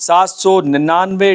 799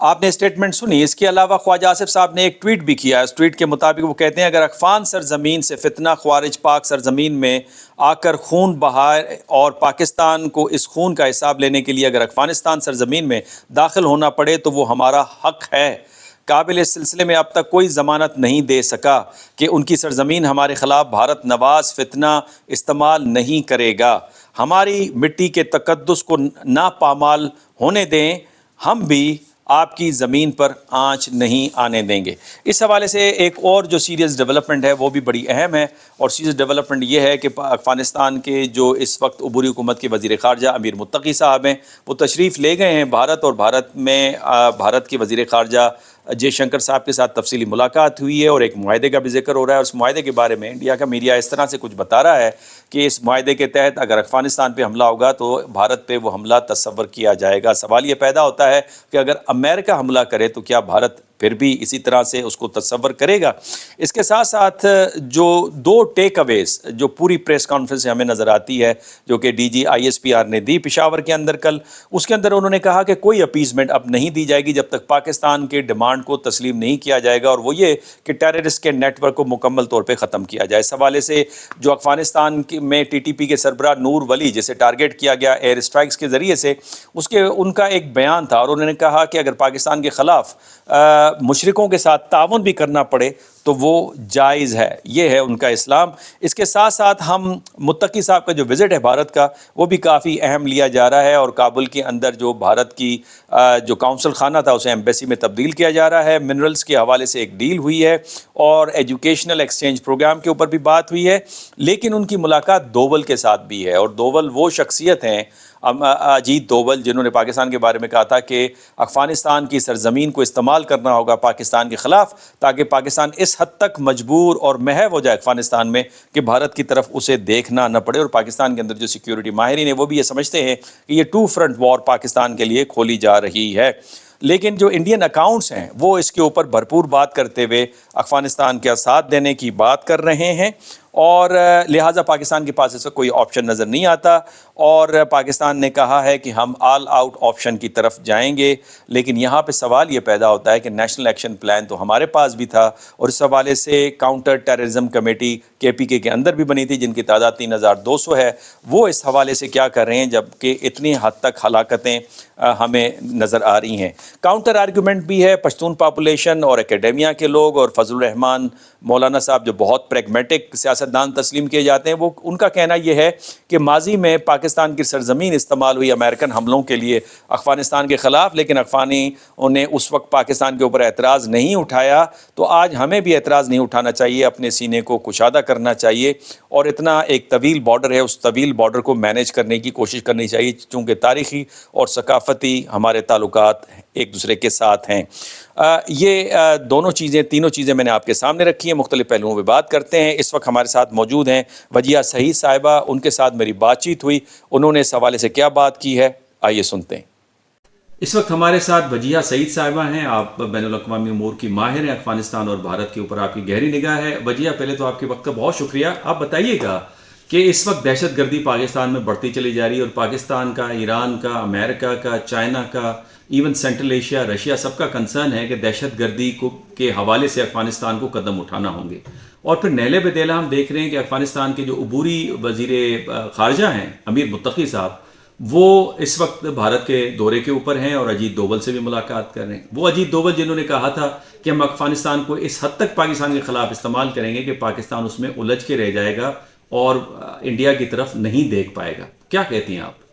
آپ نے اسٹیٹمنٹ سنی. اس کے علاوہ خواجہ آصف صاحب نے ایک ٹویٹ بھی کیا ہے. اس ٹویٹ کے مطابق وہ کہتے ہیں اگر افغان سرزمین سے فتنہ خوارج پاک سرزمین میں آ کر خون بہائے اور پاکستان کو اس خون کا حساب لینے کے لیے اگر افغانستان سرزمین میں داخل ہونا پڑے تو وہ ہمارا حق ہے. قابل اس سلسلے میں اب تک کوئی ضمانت نہیں دے سکا کہ ان کی سرزمین ہمارے خلاف بھارت نواز فتنہ استعمال نہیں کرے گا. ہماری مٹی کے تقدس کو نہ پامال ہونے دیں. ہم بھی آپ کی زمین پر آنچ نہیں آنے دیں گے. اس حوالے سے ایک اور جو سیریس ڈیولپمنٹ ہے وہ بھی بڑی اہم ہے, اور سیریس ڈیولپمنٹ یہ ہے کہ افغانستان کے جو اس وقت عبوری حکومت کے وزیر خارجہ امیر متقی صاحب ہیں وہ تشریف لے گئے ہیں بھارت, اور بھارت میں بھارت کے وزیر خارجہ جے شنکر صاحب کے ساتھ تفصیلی ملاقات ہوئی ہے, اور ایک معاہدے کا بھی ذکر ہو رہا ہے. اور اس معاہدے کے بارے میں انڈیا کا میڈیا اس طرح سے کچھ بتا رہا ہے کہ اس معاہدے کے تحت اگر افغانستان پہ حملہ ہوگا تو بھارت پہ وہ حملہ تصور کیا جائے گا. سوال یہ پیدا ہوتا ہے کہ اگر امریکہ حملہ کرے تو کیا بھارت پھر بھی اسی طرح سے اس کو تصور کرے گا؟ اس کے ساتھ ساتھ جو دو ٹیک اویز جو پوری پریس کانفرنس سے ہمیں نظر آتی ہے جو کہ D G I S P R نے دی پشاور کے اندر کل, اس کے اندر انہوں نے کہا کہ کوئی اپیزمنٹ اب نہیں دی جائے گی جب تک پاکستان کے ڈیمانڈ کو تسلیم نہیں کیا جائے گا, اور وہ یہ کہ ٹیررسٹ کے نیٹ ورک کو مکمل طور پہ ختم کیا جائے. اس حوالے سے جو افغانستان میں ٹی ٹی پی کے سربراہ نور ولی جسے ٹارگیٹ کیا گیا ایئر اسٹرائکس کے ذریعے سے, ان کا ایک بیان تھا, اور انہوں نے کہا کہ اگر پاکستان کے خلاف مشرکوں کے ساتھ تعاون بھی کرنا پڑے تو وہ جائز ہے. یہ ہے ان کا اسلام. اس کے ساتھ ساتھ ہم متقی صاحب کا جو وزٹ ہے بھارت کا وہ بھی کافی اہم لیا جا رہا ہے, اور کابل کے اندر جو بھارت کی جو کونسل خانہ تھا اسے ایمبیسی میں تبدیل کیا جا رہا ہے. منرلز کے حوالے سے ایک ڈیل ہوئی ہے, اور ایجوکیشنل ایکسچینج پروگرام کے اوپر بھی بات ہوئی ہے. لیکن ان کی ملاقات دوول کے ساتھ بھی ہے, اور دوول وہ شخصیت ہیں اجیت دوول جنہوں نے پاکستان کے بارے میں کہا تھا کہ افغانستان کی سرزمین کو استعمال کرنا ہوگا پاکستان کے خلاف تاکہ پاکستان اس حد تک مجبور اور محو ہو جائے افغانستان میں کہ بھارت کی طرف اسے دیکھنا نہ پڑے. اور پاکستان کے اندر جو سیکیورٹی ماہرین ہیں وہ بھی یہ سمجھتے ہیں کہ یہ 2 فرنٹ وار پاکستان کے لیے کھولی جا رہی ہے. لیکن جو انڈین اکاؤنٹس ہیں وہ اس کے اوپر بھرپور بات کرتے ہوئے افغانستان کا ساتھ دینے کی بات کر رہے ہیں, اور لہٰذا پاکستان کے پاس اس وقت کوئی آپشن نظر نہیں آتا, اور پاکستان نے کہا ہے کہ ہم آل آؤٹ آپشن کی طرف جائیں گے. لیکن یہاں پہ سوال یہ پیدا ہوتا ہے کہ نیشنل ایکشن پلان تو ہمارے پاس بھی تھا, اور اس حوالے سے کاؤنٹر ٹیررزم کمیٹی کے پی کے اندر بھی بنی تھی جن کی تعداد 3200 ہے. وہ اس حوالے سے کیا کر رہے ہیں جبکہ اتنی حد تک ہلاکتیں ہمیں نظر آ رہی ہیں. کاؤنٹر آرگومنٹ بھی ہے پشتون پاپولیشن اور اکیڈیمیا کے لوگ اور فضل الرحمان مولانا صاحب جو بہت پریگمیٹک سیاستدان تسلیم کیے جاتے ہیں, وہ ان کا کہنا یہ ہے کہ ماضی میں پاکستان کی سرزمین استعمال ہوئی امریکن حملوں کے لیے افغانستان کے خلاف, لیکن افغانیوں نے اس وقت پاکستان کے اوپر اعتراض نہیں اٹھایا, تو آج ہمیں بھی اعتراض نہیں اٹھانا چاہیے, اپنے سینے کو کشادہ کرنا چاہیے, اور اتنا ایک طویل بارڈر ہے اس طویل بارڈر کو مینیج کرنے کی کوشش کرنی چاہیے چونکہ تاریخی اور ثقافتی ہمارے تعلقات ایک دوسرے کے ساتھ ہیں. یہ تینوں چیزیں میں نے آپ کے سامنے رکھی ہیں, مختلف پہلوؤں پہ بات کرتے ہیں. اس وقت ہمارے ساتھ موجود ہیں وجیہہ سعید صاحبہ, ان کے ساتھ میری بات چیت ہوئی, انہوں نے اس حوالے سے کیا بات کی ہے آئیے سنتے ہیں. اس وقت ہمارے ساتھ وجیہہ سعید صاحبہ ہیں, آپ بین الاقوامی امور کی ماہر ہیں, افغانستان اور بھارت کے اوپر آپ کی گہری نگاہ ہے. وجیہہ پہلے تو آپ کے وقت کا بہت شکریہ. آپ بتائیے گا کہ اس وقت دہشت گردی پاکستان میں بڑھتی چلی جا رہی ہے, اور پاکستان کا, ایران کا, امریکہ کا, چائنا کا, ایون سینٹرل ایشیا, رشیا, سب کا کنسرن ہے کہ دہشت گردی کے حوالے سے افغانستان کو قدم اٹھانا ہوں گے. اور پھر نیلے بے دیلا ہم دیکھ رہے ہیں کہ افغانستان کے جو عبوری وزیر خارجہ ہیں امیر متقی صاحب, وہ اس وقت بھارت کے دورے کے اوپر ہیں اور اجیت دوول سے بھی ملاقات کر رہے ہیں. وہ اجیت دوول جنہوں نے کہا تھا کہ ہم افغانستان کو اس حد تک پاکستان کے خلاف استعمال کریں گے کہ پاکستان اس میں الجھ کے رہ جائے گا اور انڈیا کی طرف نہیں دیکھ پائے گا. کیا کہتی ہیں آپ؟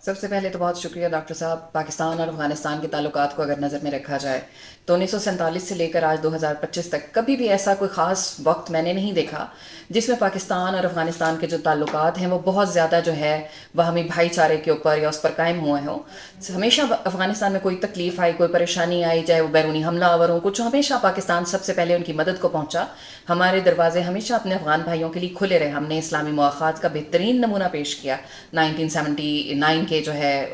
سب سے پہلے تو بہت شکریہ ڈاکٹر صاحب. پاکستان اور افغانستان کے تعلقات کو اگر نظر میں رکھا جائے تو 1947 سے لے کر آج 2025 تک کبھی بھی ایسا کوئی خاص وقت میں نے نہیں دیکھا جس میں پاکستان اور افغانستان کے جو تعلقات ہیں وہ بہت زیادہ جو ہے باہمی بھائی چارے کے اوپر یا اس پر قائم ہوئے ہوں. ہمیشہ افغانستان میں کوئی تکلیف آئی, کوئی پریشانی آئی, چاہے وہ بیرونی حملہ آور ہوں, کچھ ہمیشہ پاکستان سب سے پہلے ان کی مدد کو پہنچا. ہمارے دروازے ہمیشہ اپنے افغان بھائیوں کے لیے کھلے رہے. ہم نے اسلامی مواخات کا بہترین نمونہ پیش کیا 1979 کے جو ہے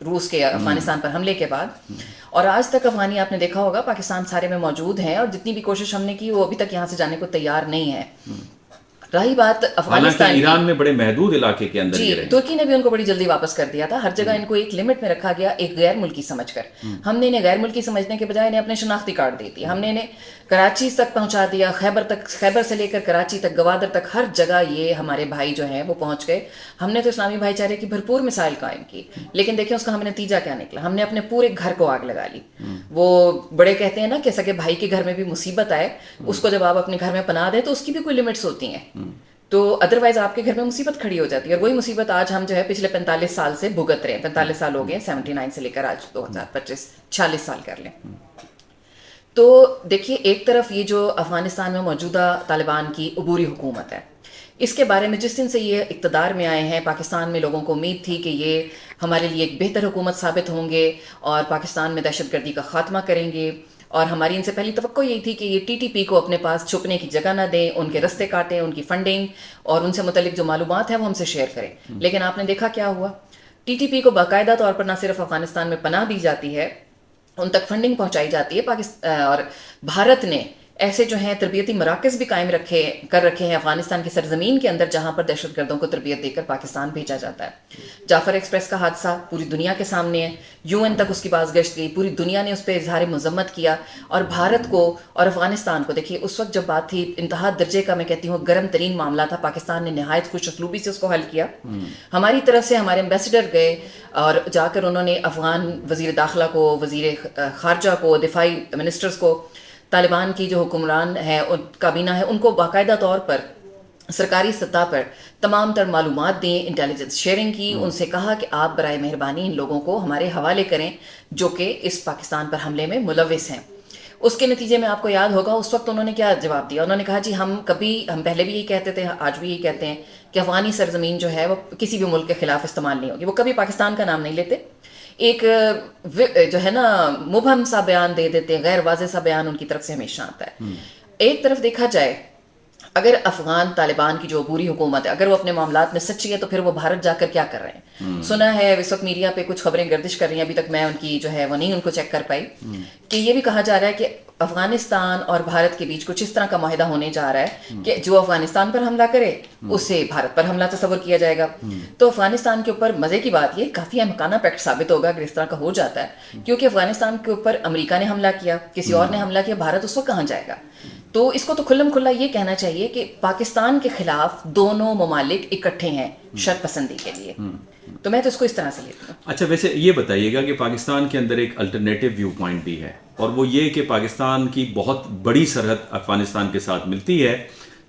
روس کے افغانستان پر حملے کے بعد, اور آج تک افغانی آپ نے دیکھا ہوگا پاکستان سارے میں موجود ہیں, اور جتنی بھی کوشش ہم نے کی وہ ابھی تک یہاں سے جانے کو تیار نہیں ہے. رہی بات حالانکہ افغانستان کی، ایران میں بڑے محدود علاقے کے اندر جی یہ رہے. ترکی نے بھی ان کو بڑی جلدی واپس کر دیا تھا. ہر جگہ ان کو ایک لمٹ میں رکھا گیا، ایک غیر ملکی سمجھ کر. ہم نے انہیں غیر ملکی سمجھنے کے بجائے انہیں اپنے شناختی کارڈ دے دیا. ہم نے انہیں کراچی تک پہنچا دیا، خیبر سے لے کر کراچی تک، گوادر تک، ہر جگہ یہ ہمارے بھائی جو ہیں وہ پہنچ گئے. ہم نے تو اسلامی بھائی چارے کی بھرپور مثال قائم کی، لیکن دیکھیں اس کا ہمیں نتیجہ کیا نکلا. ہم نے اپنے پورے گھر کو آگ لگا لی. وہ بڑے کہتے ہیں نا کہ سگے بھائی کے گھر میں بھی مصیبت آئے، اس کو جب آپ اپنے گھر میں پناہ دیں تو اس کی بھی کوئی لمٹس ہوتی ہیں، تو ادروائز آپ کے گھر میں مصیبت کھڑی ہو جاتی ہے. اور وہی مصیبت آج ہم جو ہے پچھلے 45 سال سے بھگت رہے ہیں. 45 سال ہو گئے 79 سے لے کر آج 2025، 46 سال کر لیں. تو دیکھیے ایک طرف یہ جو افغانستان میں موجودہ طالبان کی عبوری حکومت ہے، اس کے بارے میں جس دن سے یہ اقتدار میں آئے ہیں، پاکستان میں لوگوں کو امید تھی کہ یہ ہمارے لیے ایک بہتر حکومت ثابت ہوں گے اور پاکستان میں دہشت گردی کا خاتمہ کریں گے. اور ہماری ان سے پہلی توقع یہی تھی کہ یہ ٹی ٹی پی کو اپنے پاس چھپنے کی جگہ نہ دیں، ان کے رستے کاٹیں، ان کی فنڈنگ اور ان سے متعلق جو معلومات ہیں وہ ہم سے شیئر کریں. لیکن آپ نے دیکھا کیا ہوا. ٹی ٹی پی کو باقاعدہ طور پر نہ صرف افغانستان میں پناہ دی جاتی ہے، ان تک فنڈنگ پہنچائی جاتی ہے. اور بھارت نے ایسے جو ہیں تربیتی مراکز بھی قائم کر رکھے ہیں افغانستان کی سرزمین کے اندر، جہاں پر دہشت گردوں کو تربیت دے کر پاکستان بھیجا جاتا ہے. جعفر ایکسپریس کا حادثہ پوری دنیا کے سامنے ہے، یو این تک اس کی باز گشت گئی، پوری دنیا نے اس پہ اظہار مذمت کیا. اور بھارت کو اور افغانستان کو دیکھیے اس وقت جب بات تھی، انتہا درجے کا میں کہتی ہوں گرم ترین معاملہ تھا، پاکستان نے نہایت خوش اسلوبی سے اس کو حل کیا. ہماری طرف سے ہمارے ایمبیسڈر گئے اور جا کر انہوں نے افغان وزیر داخلہ کو، وزیر خارجہ کو، دفاعی منسٹرز کو، طالبان کی جو حکمران ہے کابینہ ہے ان کو باقاعدہ طور پر سرکاری سطح پر تمام تر معلومات دیں، انٹیلیجنس شیئرنگ کی. ان سے کہا کہ آپ برائے مہربانی ان لوگوں کو ہمارے حوالے کریں جو کہ اس پاکستان پر حملے میں ملوث ہیں. اس کے نتیجے میں آپ کو یاد ہوگا اس وقت انہوں نے کیا جواب دیا. انہوں نے کہا جی ہم پہلے بھی یہی کہتے تھے، آج بھی یہی کہتے ہیں کہ افغانی سرزمین جو ہے وہ کسی بھی ملک کے خلاف استعمال نہیں ہوگی. وہ کبھی پاکستان کا نام نہیں لیتے، ایک جو ہے نا مبہم سا بیان دے دیتے ہیں، غیر واضح سا بیان ان کی طرف سے ہمیشہ آتا ہے. ایک طرف دیکھا جائے اگر افغان طالبان کی جو عبوری حکومت ہے اگر وہ اپنے معاملات میں سچی ہے تو پھر وہ بھارت جا کر کیا کر رہے ہیں. سنا ہے اس وقت میڈیا پہ کچھ خبریں گردش کر رہی ہیں، ابھی تک میں ان کی جو ہے وہ نہیں ان کو چیک کر پائی، کہ یہ بھی کہا جا رہا ہے کہ افغانستان اور بھارت کے بیچ کچھ اس طرح کا معاہدہ ہونے جا رہا ہے کہ جو افغانستان پر حملہ کرے اسے بھارت پر حملہ تصور کیا جائے گا. تو افغانستان کے اوپر مزے کی بات یہ کافی احمقانہ پیکٹ ثابت ہوگا اگر اس طرح کا ہو جاتا ہے، کیونکہ افغانستان کے اوپر امریکا نے حملہ کیا، کسی اور نے حملہ کیا، بھارت اس وقت کہاں جائے گا. تو اس کو تو کھلم کھلا یہ کہنا چاہیے کہ پاکستان کے خلاف دونوں ممالک اکٹھے ہیں شرط پسندی کے لیے. تو میں تو اس کو اس طرح سے لیتی ہوں. اچھا ویسے یہ بتائیے گا کہ پاکستان کے اندر ایک الٹرنیٹیو ویو پوائنٹ بھی ہے، اور وہ یہ کہ پاکستان کی بہت بڑی سرحد افغانستان کے ساتھ ملتی ہے،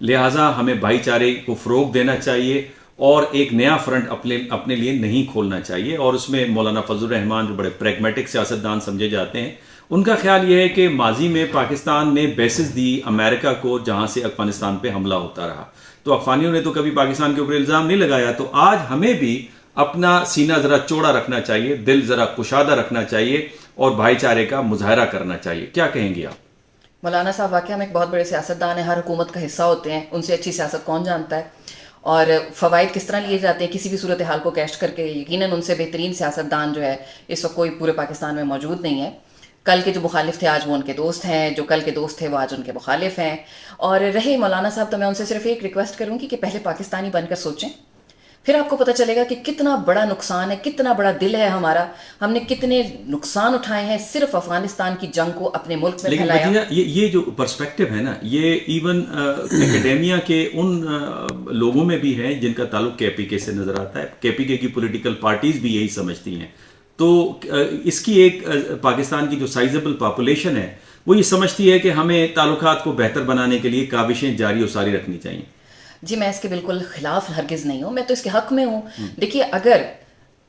لہٰذا ہمیں بھائی چارے کو فروغ دینا چاہیے اور ایک نیا فرنٹ اپنے لیے نہیں کھولنا چاہیے. اور اس میں مولانا فضل الرحمان جو بڑے پریگمیٹک سیاستدان سمجھے جاتے ہیں، ان کا خیال یہ ہے کہ ماضی میں پاکستان نے بیسز دی امریکہ کو جہاں سے افغانستان پہ حملہ ہوتا رہا، تو افغانیوں نے تو کبھی پاکستان کے اوپر الزام نہیں لگایا. تو آج ہمیں بھی اپنا سینہ ذرا چوڑا رکھنا چاہیے، دل ذرا کشادہ رکھنا چاہیے اور بھائی چارے کا مظاہرہ کرنا چاہیے. کیا کہیں گے آپ؟ مولانا صاحب واقعہ میں ایک بہت بڑے سیاستدان ہیں، ہر حکومت کا حصہ ہوتے ہیں، ان سے اچھی سیاست کون جانتا ہے اور فوائد کس طرح لیے جاتے ہیں کسی بھی صورتحال کو کیش کر کے. یقیناً ان سے بہترین سیاستدان جو ہے اس وقت کوئی پورے پاکستان میں موجود نہیں ہے. کل کے جو مخالف تھے آج وہ ان کے دوست ہیں، جو کل کے دوست تھے وہ آج ان کے مخالف ہیں. اور رہے مولانا صاحب تو میں ان سے صرف ایک ریکویسٹ کروں گی کہ پہلے پاکستانی بن کر سوچیں، پھر آپ کو پتہ چلے گا کہ کتنا بڑا نقصان ہے، کتنا بڑا دل ہے ہمارا، ہم نے کتنے نقصان اٹھائے ہیں صرف افغانستان کی جنگ کو اپنے ملک میں پھیلایا. لیکن یہ جو پرسپیکٹو ہے نا، یہ ایون اکیڈیمیا کے ان لوگوں میں بھی ہے جن کا تعلق کے پی کے سے نظر آتا ہے. کے پی کے کی پولیٹیکل پارٹیز بھی یہی سمجھتی ہیں. تو اس کی ایک پاکستان کی جو سائزبل پاپولیشن ہے وہ یہ سمجھتی ہے کہ ہمیں تعلقات کو بہتر بنانے کے لیے کاوشیں جاری و ساری رکھنی چاہیے. جی میں اس کے بالکل خلاف ہرگز نہیں ہوں، میں تو اس کے حق میں ہوں. دیکھیے اگر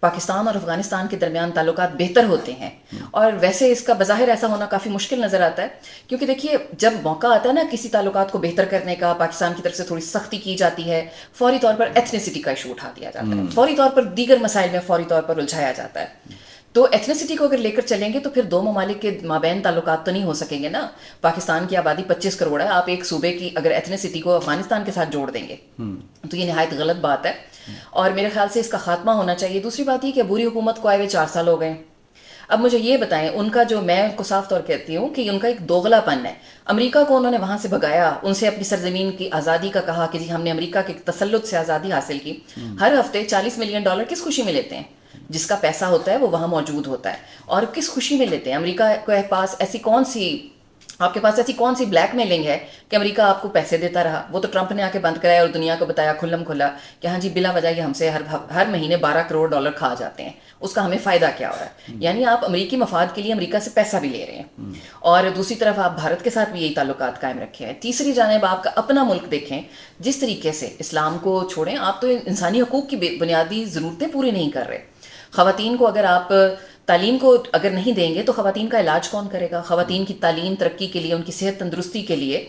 پاکستان اور افغانستان کے درمیان تعلقات بہتر ہوتے ہیں، اور ویسے اس کا بظاہر ایسا ہونا کافی مشکل نظر آتا ہے، کیونکہ دیکھیے جب موقع آتا ہے نا کسی تعلقات کو بہتر کرنے کا، پاکستان کی طرف سے تھوڑی سختی کی جاتی ہے، فوری طور پر ایتھنیسٹی کا ایشو اٹھا دیا جاتا ہے، فوری طور پر دیگر مسائل میں فوری طور پر الجھایا جاتا ہے. تو ایتھنیسٹی کو اگر لے کر چلیں گے تو پھر دو ممالک کے مابین تعلقات تو نہیں ہو سکیں گے نا. پاکستان کی آبادی 25 کروڑ ہے، آپ ایک صوبے کی اگر ایتھنیسٹی کو افغانستان کے ساتھ جوڑ دیں گے تو یہ نہایت غلط بات ہے، اور میرے خیال سے اس کا خاتمہ ہونا چاہیے. دوسری بات یہ کہ عبوری حکومت کو آئے ہوئے 4 سال ہو گئے. اب مجھے یہ بتائیں ان کا جو میں ان کو صاف طور کہتی ہوں کہ ان کا ایک دوغلا پن ہے. امریکہ کو انہوں نے وہاں سے بھگایا, ان سے اپنی سرزمین کی آزادی کا کہا کہ جی ہم نے امریکہ کے تسلط سے آزادی حاصل کی. ہر ہفتے $40 ملین کس خوشی میں لیتے ہیں؟ جس کا پیسہ ہوتا ہے وہ وہاں موجود ہوتا ہے. اور کس خوشی میں لیتے ہیں؟ امریکہ کے پاس ایسی کون سی آپ کے پاس ایسی کون سی بلیک میلنگ ہے کہ امریکہ آپ کو پیسے دیتا رہا؟ وہ تو ٹرمپ نے آ کے بند کرایا اور دنیا کو بتایا کھلم کھلا کہ ہاں جی بلا وجہ یہ ہم سے ہر مہینے $12 کروڑ کھا جاتے ہیں. اس کا ہمیں فائدہ کیا ہو رہا ہے؟ یعنی آپ امریکی مفاد کے لیے امریکہ سے پیسہ بھی لے رہے ہیں, اور دوسری طرف آپ بھارت کے ساتھ بھی یہی تعلقات قائم رکھے ہیں. تیسری جانب آپ کا اپنا ملک دیکھیں, جس طریقے سے اسلام کو چھوڑیں, آپ تو انسانی حقوق کی بنیادی ضرورتیں پوری نہیں کر رہے. خواتین کو اگر آپ تعلیم کو اگر نہیں دیں گے تو خواتین کا علاج کون کرے گا؟ خواتین کی تعلیم ترقی کے لیے, ان کی صحت تندرستی کے لیے,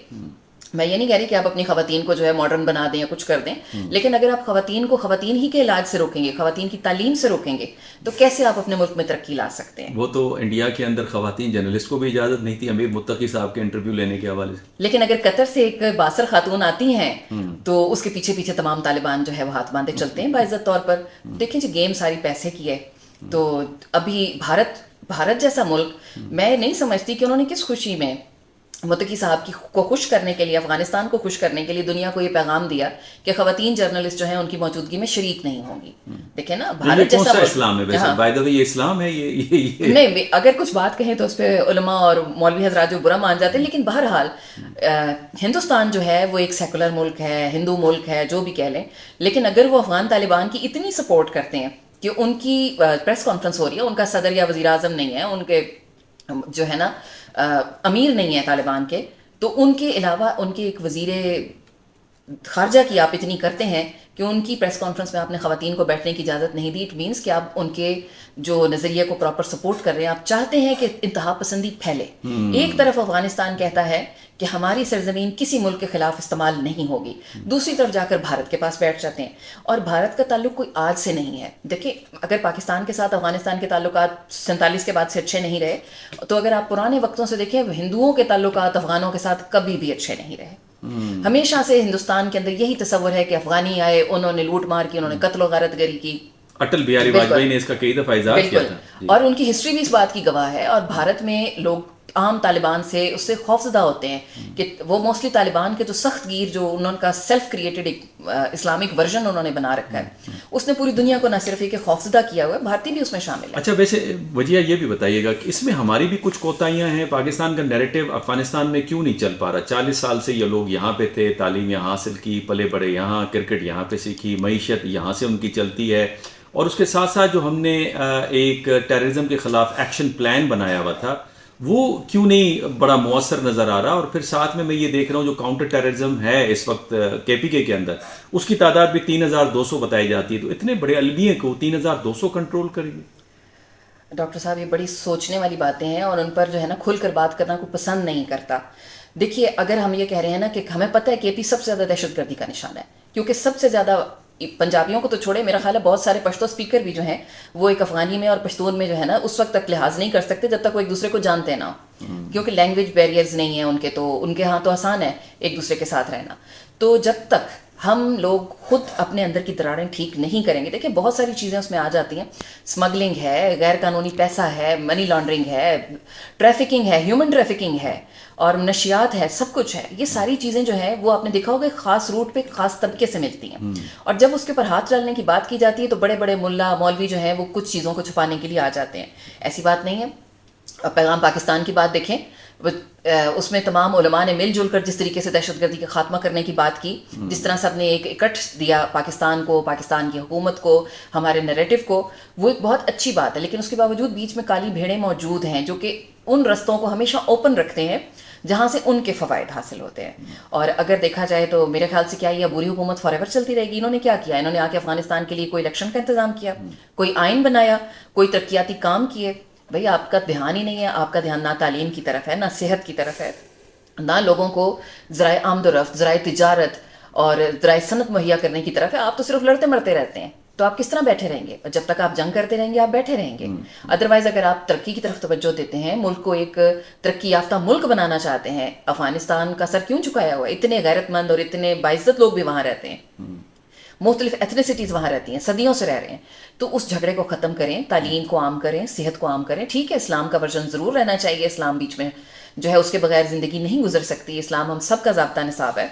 میں یہ نہیں کہہ رہی کہ آپ اپنی خواتین کو جو ہے ماڈرن بنا دیں یا کچھ کر دیں, لیکن اگر آپ خواتین کو خواتین ہی کے علاج سے روکیں گے, خواتین کی تعلیم سے روکیں گے, تو کیسے آپ اپنے ملک میں ترقی لا سکتے ہیں؟ وہ تو انڈیا کے اندر خواتین جرنلسٹ کو بھی اجازت نہیں تھی امیر متقی صاحب کے انٹرویو لینے کے حوالے سے. لیکن اگر قطر سے ایک باصر خاتون آتی ہیں تو اس کے پیچھے پیچھے تمام طالبان جو ہے وہ ہاتھ باندھے چلتے ہیں باعزت طور پر. دیکھیں جی گیم ساری پیسے کی ہے. تو ابھی بھارت جیسا ملک, میں نہیں سمجھتی کہ انہوں نے کس خوشی میں متقی صاحب کو خوش کرنے کے لیے, افغانستان کو خوش کرنے کے لیے دنیا کو یہ پیغام دیا کہ خواتین جرنلسٹ جو ہیں ان کی موجودگی میں شریک نہیں ہوں گی. دیکھیں نا بھارت جیسا اسلام ہے ویسے بائی دا وے, یہ اسلام ہے یہ نہیں, اگر کچھ بات کہیں تو اس پہ علماء اور مولوی حضرات جو برا مان جاتے ہیں, لیکن بہرحال ہندوستان جو ہے وہ ایک سیکولر ملک ہے, ہندو ملک ہے, جو بھی کہہ لیں, لیکن اگر وہ افغان طالبان کی اتنی سپورٹ کرتے ہیں کہ ان کی پریس کانفرنس ہو رہی ہے, ان کا صدر یا وزیر اعظم نہیں ہے, ان کے جو ہے نا امیر نہیں ہے طالبان کے, تو ان کے علاوہ ان کے ایک وزیر خارجہ کی آپ اتنی کرتے ہیں کہ ان کی پریس کانفرنس میں آپ نے خواتین کو بیٹھنے کی اجازت نہیں دی. اٹ مینس کہ آپ ان کے جو نظریے کو پراپر سپورٹ کر رہے ہیں, آپ چاہتے ہیں کہ انتہا پسندی پھیلے. ایک طرف افغانستان کہتا ہے کہ ہماری سرزمین کسی ملک کے خلاف استعمال نہیں ہوگی, دوسری طرف جا کر بھارت کے پاس بیٹھ جاتے ہیں. اور بھارت کا تعلق کوئی آج سے نہیں ہے. دیکھیں اگر پاکستان کے ساتھ افغانستان کے تعلقات 47 کے بعد سے اچھے نہیں رہے, تو اگر آپ پرانے وقتوں سے دیکھیں ہندوؤں کے تعلقات افغانوں کے ساتھ کبھی بھی اچھے نہیں رہے. ہمیشہ سے ہندوستان کے اندر یہی تصور ہے کہ افغانی آئے, انہوں نے لوٹ مار کی, انہوں نے قتل و غارت گری کی. اٹل بہاری واجپئی نے اس کا کئی دفعہ اظہار کیا تھا, اور ان کی ہسٹری بھی اس بات کی گواہ ہے. اور بھارت میں لوگ عام طالبان سے اس سے خوفزدہ ہوتے ہیں کہ وہ موسٹلی طالبان کے جو سخت گیر, جو انہوں کا سیلف کریٹڈ ایک اسلامک ورژن انہوں نے بنا رکھا ہے, اس نے پوری دنیا کو نہ صرف یہ خوفزدہ کیا ہوا ہے, بھارتی بھی اس میں شامل ہے. اچھا ویسے وجہ یہ بھی بتائیے گا کہ اس میں ہماری بھی کچھ کوتاہیاں ہیں. پاکستان کا نیریٹو افغانستان میں کیوں نہیں چل پا رہا؟ 40 سال سے یہ لوگ یہاں پہ تھے, تعلیم یہاں حاصل کی, پلے بڑے یہاں, کرکٹ یہاں پہ سیکھی, معیشت یہاں سے ان کی چلتی ہے, اور اس کے ساتھ ساتھ جو ہم نے ایک ٹیررزم کے خلاف ایکشن پلان بنایا ہوا تھا وہ کیوں نہیں بڑا مؤثر نظر آ رہا؟ اور پھر ساتھ میں یہ دیکھ رہا ہوں جو کاؤنٹر ٹیررزم ہے اس وقت KPK کے اندر, اس کی تعداد بھی 3200 بتائی جاتی ہے. تو اتنے بڑے المیے کو 3200 کنٹرول کریے. ڈاکٹر صاحب یہ بڑی سوچنے والی باتیں ہیں, اور ان پر جو ہے نا کھل کر بات کرنا کوئی پسند نہیں کرتا. دیکھیے اگر ہم یہ کہہ رہے ہیں نا کہ ہمیں پتہ ہے KP سب سے زیادہ دہشت گردی کا نشانہ ہے, کیونکہ سب سے زیادہ پنجابیوں کو تو چھوڑے, میرا خیال ہے بہت سارے پشتو اسپیکر بھی جو ہیں وہ ایک افغانی میں اور پشتون میں جو ہے نا اس وقت تک لحاظ نہیں کر سکتے جب تک وہ ایک دوسرے کو جانتے نہ ہو, کیونکہ لینگویج بیریئرز نہیں ہیں ان کے, تو ان کے ہاں تو آسان ہے ایک دوسرے کے ساتھ رہنا. تو جب تک ہم لوگ خود اپنے اندر کی دراڑیں ٹھیک نہیں کریں گے, دیکھیں بہت ساری چیزیں اس میں آ جاتی ہیں, اسمگلنگ ہے, غیر قانونی پیسہ ہے, منی لانڈرنگ ہے, ٹریفکنگ ہے, ہیومن ٹریفکنگ ہے, اور نشیات ہے, سب کچھ ہے. یہ ساری چیزیں جو ہیں وہ آپ نے دیکھا ہوگا ایک خاص روٹ پہ خاص طبقے سے ملتی ہیں, اور جب اس کے اوپر ہاتھ ڈالنے کی بات کی جاتی ہے تو بڑے بڑے ملا مولوی جو ہیں وہ کچھ چیزوں کو چھپانے کے لیے آ جاتے ہیں. ایسی بات نہیں ہے. پیغام پاکستان کی بات دیکھیں, اس میں تمام علماء نے مل جل کر جس طریقے سے دہشت گردی کا خاتمہ کرنے کی بات کی, جس طرح سب نے ایک اکٹھ دیا پاکستان کو, پاکستان کی حکومت کو, ہمارے نیریٹو کو, وہ ایک بہت اچھی بات ہے. لیکن اس کے باوجود بیچ میں کالی بھیڑیں موجود ہیں جو کہ ان رستوں کو ہمیشہ اوپن رکھتے ہیں جہاں سے ان کے فوائد حاصل ہوتے ہیں. اور اگر دیکھا جائے تو میرے خیال سے کیا یہ عبوری حکومت فار ایور چلتی رہے گی؟ انہوں نے کیا کیا؟ انہوں نے آ کے افغانستان کے لیے کوئی الیکشن کا انتظام کیا, کوئی آئین بنایا, کوئی ترقیاتی کام کیے؟ بھئی آپ کا دھیان ہی نہیں ہے. آپ کا دھیان نہ تعلیم کی طرف ہے, نہ صحت کی طرف ہے, نہ لوگوں کو ذرائع آمد و رفت, ذرائع تجارت اور ذرائع صنعت مہیا کرنے کی طرف ہے. آپ تو صرف لڑتے مرتے رہتے ہیں. تو آپ کس طرح بیٹھے رہیں گے؟ جب تک آپ جنگ کرتے رہیں گے آپ بیٹھے رہیں گے. ادروائز اگر آپ ترقی کی طرف توجہ دیتے ہیں, ملک کو ایک ترقی یافتہ ملک بنانا چاہتے ہیں, افغانستان کا سر کیوں جھکایا ہوا ہے؟ اتنے غیرت مند اور اتنے باعزت لوگ بھی وہاں رہتے ہیں. مختلف ایتھنیسٹیز وہاں رہتی ہیں, صدیوں سے رہ رہے ہیں. تو اس جھگڑے کو ختم کریں, تعلیم کو عام کریں, صحت کو عام کریں. ٹھیک ہے اسلام کا ورژن ضرور رہنا چاہیے, اسلام بیچ میں جو ہے اس کے بغیر زندگی نہیں گزر سکتی, اسلام ہم سب کا ضابطہ نصاب ہے.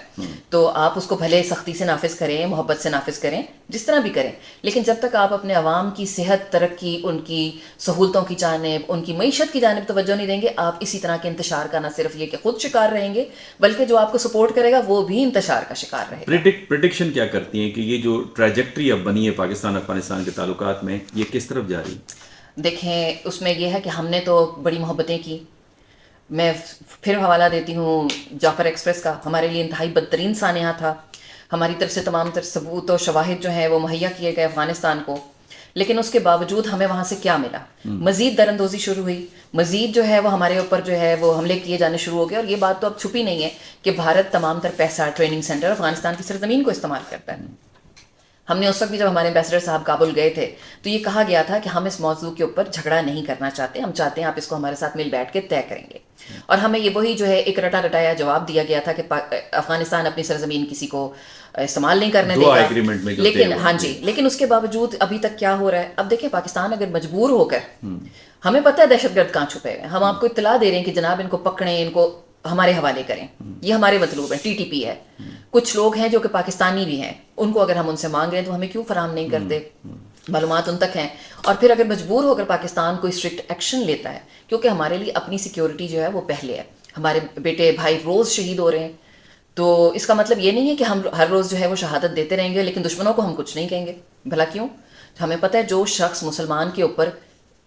تو آپ اس کو بھلے سختی سے نافذ کریں, محبت سے نافذ کریں, جس طرح بھی کریں, لیکن جب تک آپ اپنے عوام کی صحت, ترقی, ان کی سہولتوں کی جانب, ان کی معیشت کی جانب توجہ نہیں دیں گے, آپ اسی طرح کے انتشار کا نہ صرف یہ کہ خود شکار رہیں گے, بلکہ جو آپ کو سپورٹ کرے گا وہ بھی انتشار کا شکار رہے گا. پریڈکشن کیا کرتی ہیں کہ یہ جو ٹریجیکٹری اب بنی ہے پاکستان افغانستان کے تعلقات میں, یہ کس طرف جا رہی ہے؟ دیکھیں اس میں یہ ہے کہ ہم نے تو بڑی محبتیں کی. میں پھر حوالہ دیتی ہوں جعفر ایکسپریس کا, ہمارے لیے انتہائی بدترین سانحہ تھا. ہماری طرف سے تمام تر ثبوت و شواہد جو ہیں وہ مہیا کیے گئے افغانستان کو, لیکن اس کے باوجود ہمیں وہاں سے کیا ملا؟ مزید دراندوزی شروع ہوئی, مزید جو ہے وہ ہمارے اوپر جو ہے وہ حملے کیے جانے شروع ہو گئے. اور یہ بات تو اب چھپی نہیں ہے کہ بھارت تمام تر پیسہ ٹریننگ سینٹر افغانستان کی سرزمین کو استعمال کرتا ہے. ہم نے اس وقت بھی جب ہمارے امبیسڈر صاحب کابل گئے تھے تو یہ کہا گیا تھا کہ ہم اس موضوع کے اوپر جھگڑا نہیں کرنا چاہتے, ہم چاہتے ہیں آپ اس کو ہمارے ساتھ مل بیٹھ کے طے کریں گے. اور ہمیں یہ وہی جو ہے ایک رٹا رٹایا جواب دیا گیا تھا کہ افغانستان اپنی سرزمین کسی کو استعمال نہیں کرنے دے گا. لیکن ہاں جی, لیکن اس کے باوجود ابھی تک کیا ہو رہا ہے؟ اب دیکھیں پاکستان اگر مجبور ہو کر, ہمیں پتہ ہے دہشت گرد کہاں چھپے ہوئے ہیں, ہم آپ کو اطلاع دے رہے ہیں کہ جناب ان کو پکڑیں, ان کو ہمارے حوالے کریں, یہ ہمارے مطلوب ہے. ٹی ٹی پی ہے, کچھ لوگ ہیں جو کہ پاکستانی بھی ہیں, ان کو اگر ہم ان سے مانگ رہے ہیں تو ہمیں کیوں فراہم نہیں کرتے؟ معلومات ان تک ہیں. اور پھر اگر مجبور ہو کر پاکستان کوئی اسٹرکٹ ایکشن لیتا ہے, کیونکہ ہمارے لیے اپنی سیکیورٹی جو ہے وہ پہلے ہے, ہمارے بیٹے بھائی روز شہید ہو رہے ہیں, تو اس کا مطلب یہ نہیں ہے کہ ہم ہر روز جو ہے وہ شہادت دیتے رہیں گے لیکن دشمنوں کو ہم کچھ نہیں کہیں گے. بھلا کیوں؟ ہمیں پتہ ہے جو شخص مسلمان کے اوپر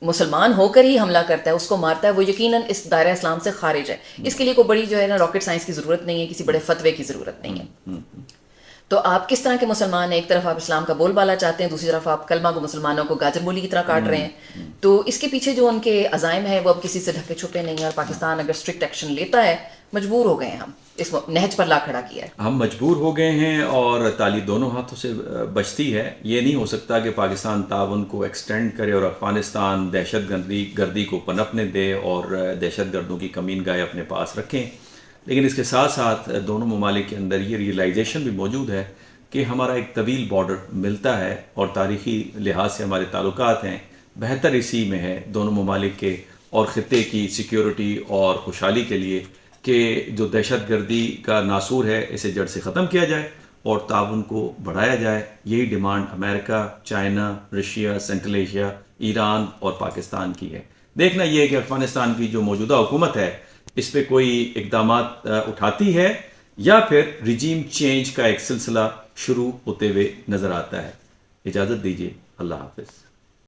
مسلمان ہو کر ہی حملہ کرتا ہے, اس کو مارتا ہے, وہ یقیناً اس دائرہ اسلام سے خارج ہے. اس کے لیے کوئی بڑی جو ہے نا راکٹ سائنس کی ضرورت نہیں ہے, کسی بڑے فتوے کی ضرورت نہیں ہے. تو آپ کس طرح کے مسلمان ہیں؟ ایک طرف آپ اسلام کا بول بالا چاہتے ہیں, دوسری طرف آپ کلمہ کو مسلمانوں کو گاجر مولی کی طرح کاٹ رہے ہیں. تو اس کے پیچھے جو ان کے عزائم ہیں وہ اب کسی سے ڈھکے چھپے نہیں ہیں, اور پاکستان اگر اسٹرکٹ ایکشن لیتا ہے, مجبور ہو گئے ہیں, ہم اس نہج پر لا کھڑا کیا ہے. ہم مجبور ہو گئے ہیں اور تالی دونوں ہاتھوں سے بچتی ہے. یہ نہیں ہو سکتا کہ پاکستان تعاون کو ایکسٹینڈ کرے اور افغانستان دہشت گردی کو پنپنے دے اور دہشت گردوں کی کمین گاہیں اپنے پاس رکھیں. لیکن اس کے ساتھ ساتھ دونوں ممالک کے اندر یہ ریئلائزیشن بھی موجود ہے کہ ہمارا ایک طویل بارڈر ملتا ہے اور تاریخی لحاظ سے ہمارے تعلقات ہیں بہتر اسی میں ہے دونوں ممالک کے اور خطے کی سیکیورٹی اور خوشحالی کے لیے کہ جو دہشت گردی کا ناسور ہے اسے جڑ سے ختم کیا جائے اور تعاون کو بڑھایا جائے. یہی demand America, China, Russia, Central Asia, Iran اور پاکستان کی ہے. دیکھنا یہ ہے کہ افغانستان کی جو موجودہ حکومت ہے اس پہ کوئی اقدامات اٹھاتی ہے یا پھر رجیم چینج کا ایک سلسلہ شروع ہوتے ہوئے نظر آتا ہے. اجازت دیجیے, اللہ حافظ.